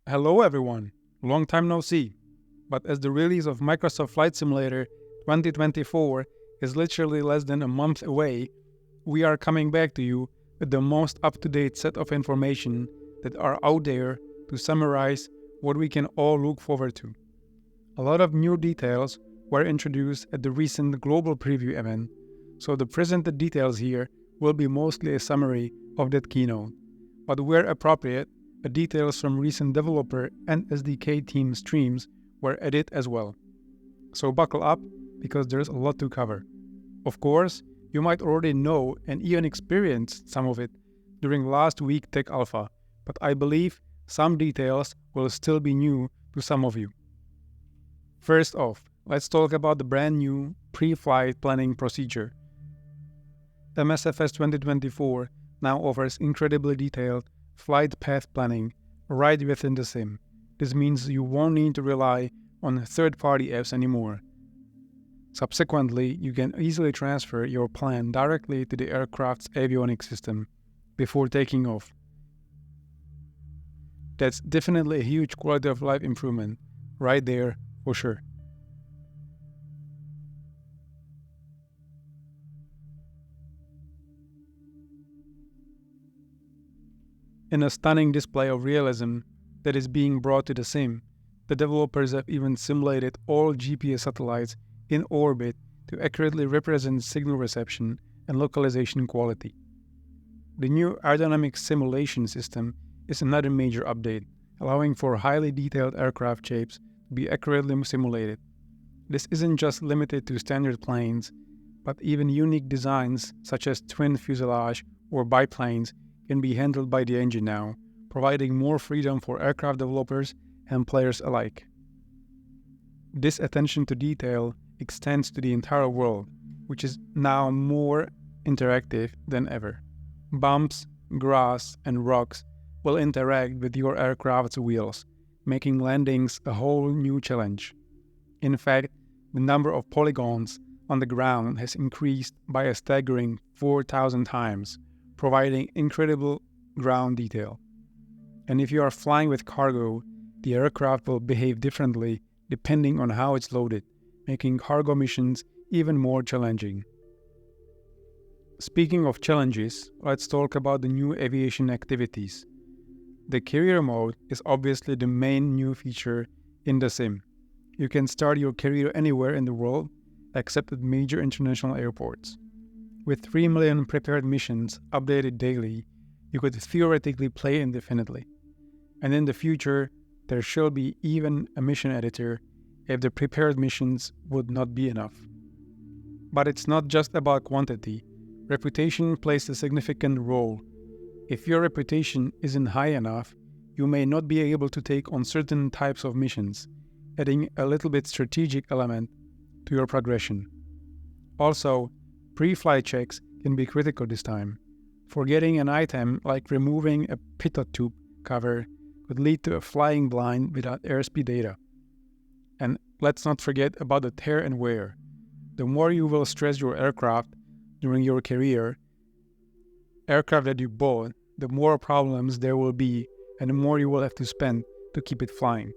Hello everyone, long time no see. But as the release of Microsoft Flight Simulator 2024 is literally less than a month away, we are coming back to you with the most up-to-date set of information that are out there to summarize what we can all look forward to. A lot of new details were introduced at the recent global preview event, so the presented details here will be mostly a summary of that keynote. But where appropriate, the details from recent developer and SDK team streams were added as well. So buckle up, because there's a lot to cover. Of course, you might already know and even experienced some of it during last week's Tech Alpha, but I believe some details will still be new to some of you. First off, let's talk about the brand new pre-flight planning procedure. MSFS2024 now offers incredibly detailed flight path planning right within the sim. This means you won't need to rely on third-party apps anymore. Subsequently, you can easily transfer your plan directly to the aircraft's avionics system before taking off. That's definitely a huge quality of life improvement, right there for sure. In a stunning display of realism that is being brought to the sim, the developers have even simulated all GPS satellites in orbit to accurately represent signal reception and localization quality. The new aerodynamic simulation system is another major update, allowing for highly detailed aircraft shapes to be accurately simulated. This isn't just limited to standard planes, but even unique designs such as twin fuselage or biplanes can be handled by the engine now, providing more freedom for aircraft developers and players alike. This attention to detail extends to the entire world, which is now more interactive than ever. Bumps, grass, and rocks will interact with your aircraft's wheels, making landings a whole new challenge. In fact, the number of polygons on the ground has increased by a staggering 4,000 times, providing incredible ground detail. And if you are flying with cargo, the aircraft will behave differently depending on how it's loaded, making cargo missions even more challenging. Speaking of challenges, let's talk about the new aviation activities. The carrier mode is obviously the main new feature in the sim. You can start your carrier anywhere in the world except at major international airports. With 3 million prepared missions updated daily, you could theoretically play indefinitely. And in the future, there shall be even a mission editor if the prepared missions would not be enough. But it's not just about quantity. Reputation plays a significant role. If your reputation isn't high enough, you may not be able to take on certain types of missions, adding a little bit strategic element to your progression. Also, pre-flight checks can be critical this time. Forgetting an item like removing a pitot tube cover could lead to a flying blind without airspeed data. And let's not forget about the tear and wear. The more you will stress your aircraft during your career, aircraft that you bought, the more problems there will be and the more you will have to spend to keep it flying.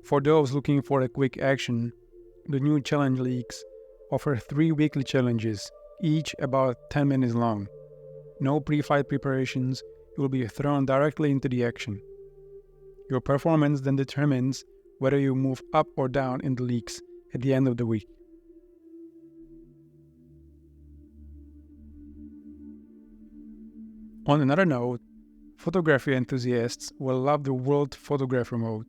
For those looking for a quick action, the new challenge leagues offer 3 weekly challenges, each about 10 minutes long. No pre-flight preparations, you will be thrown directly into the action. Your performance then determines whether you move up or down in the leagues at the end of the week. On another note, photography enthusiasts will love the World Photographer mode.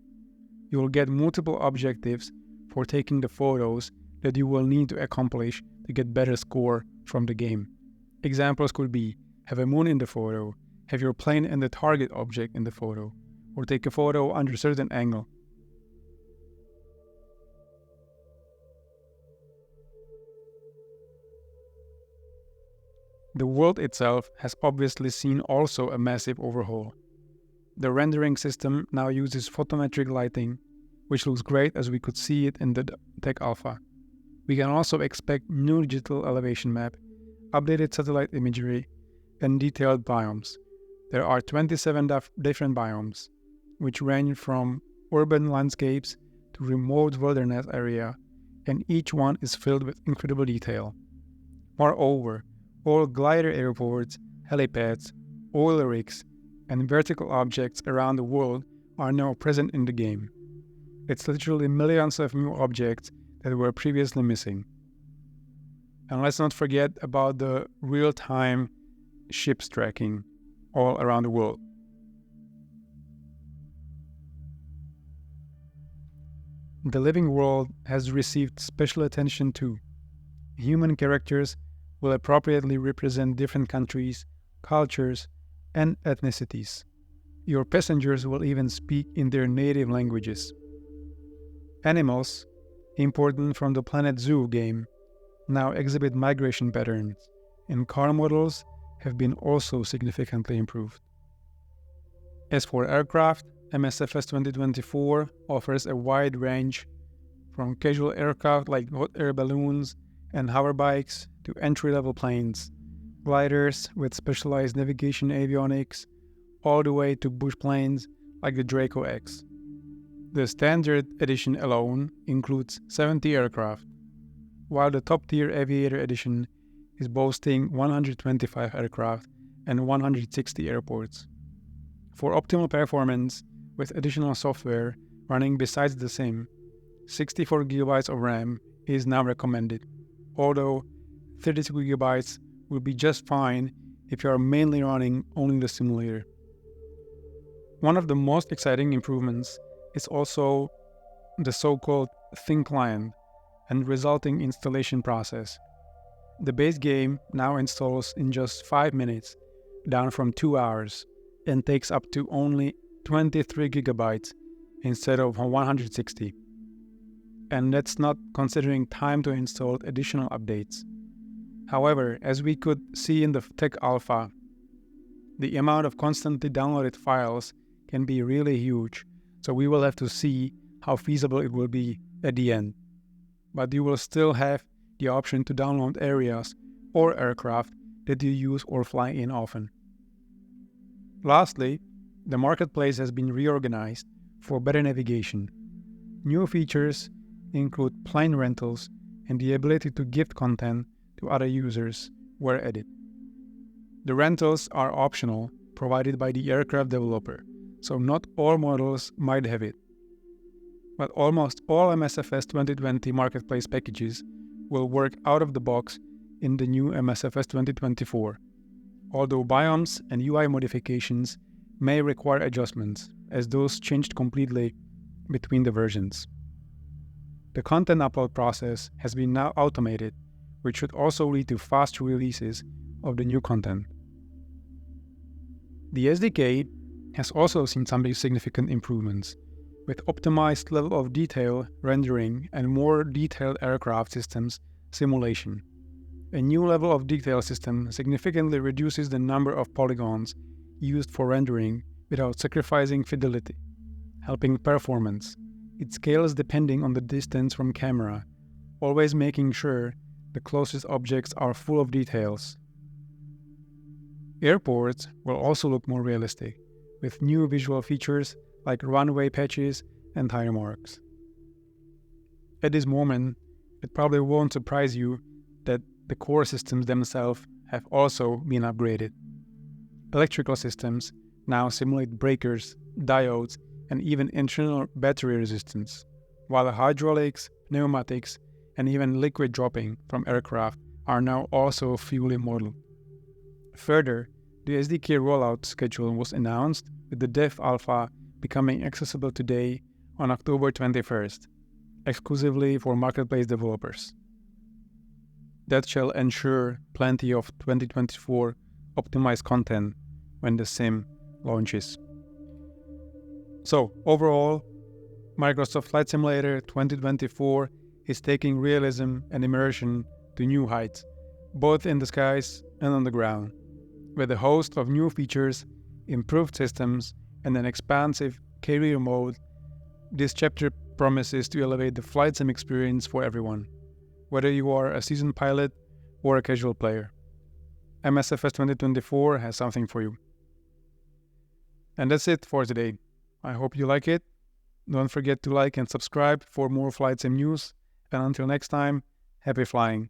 You will get multiple objectives for taking the photos that you will need to accomplish to get better score from the game. Examples could be have a moon in the photo, have your plane and the target object in the photo, or take a photo under a certain angle. The world itself has obviously seen also a massive overhaul. The rendering system now uses photometric lighting, which looks great as we could see it in the Tech Alpha. We can also expect new digital elevation map, updated satellite imagery, and detailed biomes. There are 27 different biomes. which range from urban landscapes to remote wilderness area, and each one is filled with incredible detail. Moreover, all glider airports, helipads, oil rigs, and vertical objects around the world are now present in the game. It's literally millions of new objects that were previously missing. And let's not forget about the real-time ships tracking all around the world. The living world has received special attention too. Human characters will appropriately represent different countries, cultures, and ethnicities. Your passengers will even speak in their native languages. Animals, important from the Planet Zoo game, now exhibit migration patterns, and car models have been also significantly improved. As for aircraft, MSFS2024 offers a wide range from casual aircraft like hot air balloons and hoverbikes to entry-level planes, gliders with specialized navigation avionics, all the way to bush planes like the Draco X. The standard edition alone includes 70 aircraft, while the top-tier Aviator edition is boasting 125 aircraft and 160 airports. For optimal performance, with additional software running besides the sim, 64 GB of RAM is now recommended, although 32 GB will be just fine if you are mainly running only the simulator. One of the most exciting improvements is also the so-called thin client and resulting installation process. The base game now installs in just 5 minutes, down from 2 hours, and takes up to only 23 GB instead of 160. And that's not considering time to install additional updates. However, as we could see in the tech alpha, the amount of constantly downloaded files can be really huge, so we will have to see how feasible it will be at the end. But you will still have the option to download areas or aircraft that you use or fly in often. Lastly, the marketplace has been reorganized for better navigation. New features include plane rentals and the ability to gift content to other users were added. The rentals are optional, provided by the aircraft developer, so not all models might have it. But almost all MSFS 2020 marketplace packages will work out of the box in the new MSFS 2024, although biomes and UI modifications may require adjustments, as those changed completely between the versions. The content upload process has been now automated, which should also lead to fast releases of the new content. The SDK has also seen some significant improvements, with optimized level of detail rendering and more detailed aircraft systems simulation. A new level of detail system significantly reduces the number of polygons used for rendering without sacrificing fidelity, helping performance. It scales depending on the distance from camera, always making sure the closest objects are full of details. Airports will also look more realistic, with new visual features like runway patches and tire marks. At this moment, it probably won't surprise you that the core systems themselves have also been upgraded. Electrical systems now simulate breakers, diodes, and even internal battery resistance, while the hydraulics, pneumatics, and even liquid dropping from aircraft are now also fully modeled. Further, the SDK rollout schedule was announced, with the dev alpha becoming accessible today on October 21st, exclusively for marketplace developers. That shall ensure plenty of 2024 optimized content when the sim launches. So, overall, Microsoft Flight Simulator 2024 is taking realism and immersion to new heights, both in the skies and on the ground. With a host of new features, improved systems, and an expansive career mode, this chapter promises to elevate the flight sim experience for everyone, whether you are a seasoned pilot or a casual player. MSFS 2024 has something for you. And that's it for today. I hope you like it. Don't forget to like and subscribe for more flight sim news. And until next time, happy flying.